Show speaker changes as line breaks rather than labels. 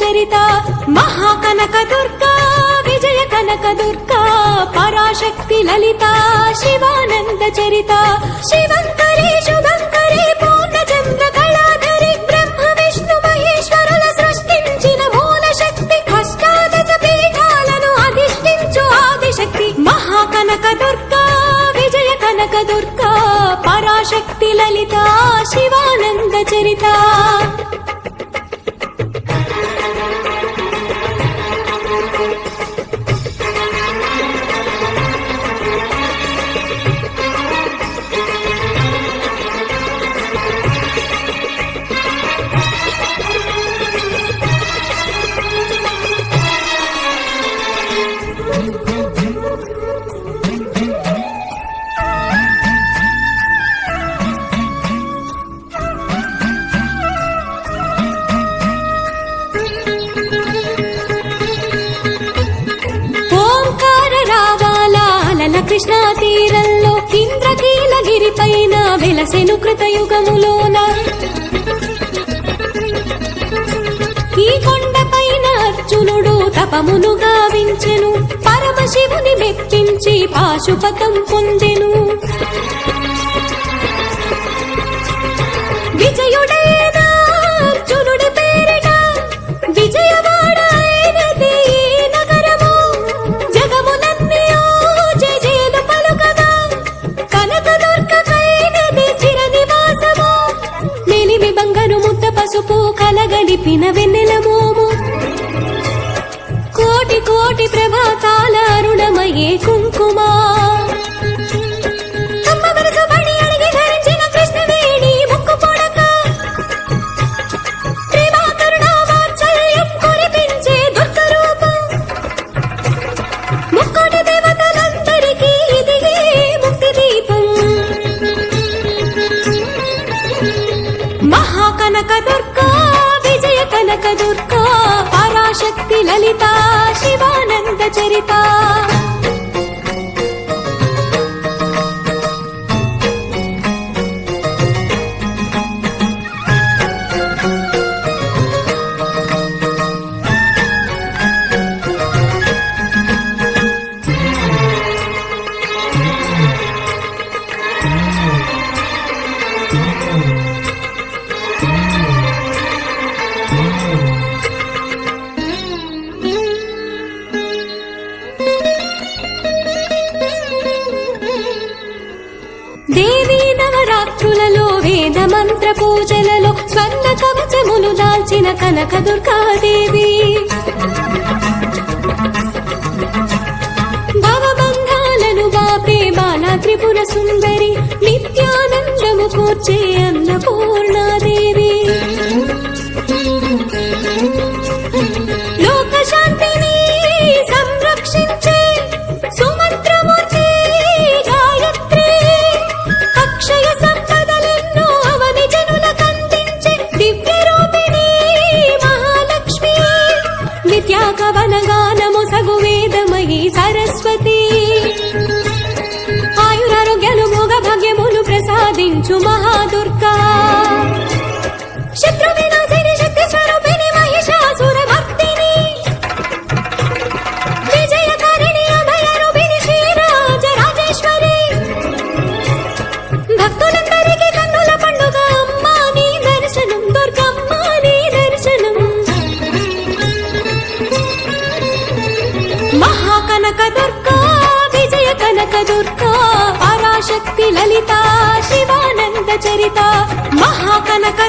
చరిత మహాకనక దుర్గా విజయ కనక దుర్గా పరాశక్తి లలిత శివానంద చరిత శివంకరి శుభంకరి పూర్ణచంద్ర కళాధరి బ్రహ్మ విష్ణు మహేశ్వరుల సృష్టించిన మూల శక్తి అష్టాదశ పీఠాలను అధిష్ఠించు ఆదిశక్తి మహాకనక దుర్గా విజయ కనక దుర్గా పరాశక్తి లలిత శివానంద చరిత కృష్ణా తీరంలో ఇంద్రకీలగిరి పైన వెలసెను కృతయుగములోన ఈ కొండ పైన అర్జునుడు తపమును గావించెను పరమశివుని మెప్పించి పాశుపతం పొందెను విజయుడైన అర్జునుడి పేరిట విజయవాడ అయినది నగరము జగములన్నీ పసుపు కలగలిపిన వెన్నెల మోము కోటి కోటి ప్రభాతాల అరుణమయే కుంకుమా అమ్మ మనసు పడి అడిగి ధరించిన కృష్ణవేణి ముక్కు పొడక ప్రేమ కరుణ వాత్సల్యం కురిపించే దుర్గ రూపం ముక్కోటి దేవతలందరికీ ఇదిగే ముక్తి దీపం మహాకనక దుర్గా విజయ కనక దుర్గా పరాశక్తి లలిత శివానంద చరిత దేవీ నవరాత్రులలో వేద మంత్ర పూజలలో స్వర్ణ కవచములు దాల్చిన కనక దుర్గాదేవి భవబంధాలను బాపే బాలా త్రిపుర సుందరి నిత్యానందము కూర్చే అన్నపూర్ణాదేవి లోక శాంతిని సంరక్షించే సుమంత్రమూర్తి గాయత్రి అక్షయ సంపదలెన్నో అవని జనులకందించే దివ్య రూపిణి మహాలక్ష్మి నిత్యాకవన గానము సగు వేదమయీ సరస్వతి ఆయురారోగ్యాలు భోగ భాగ్యములు ప్రసాదించు మహాదుర్గా శత్రు వినాశిని శక్తి స్వరూపిణి మహిషాసుర భక్తిని విజయకారిణి అభయ రూపిణి శ్రీరాజ రాజేశ్వరి భక్తులందరికీ కన్నుల పండుగ అమ్మా నీ దర్శనం దుర్గమ్మ నీ దర్శనం మహాకనక దుర్గా విజయ కనక దుర్గా పరాశక్తి లలిత శివానంద చరిత మహాకనక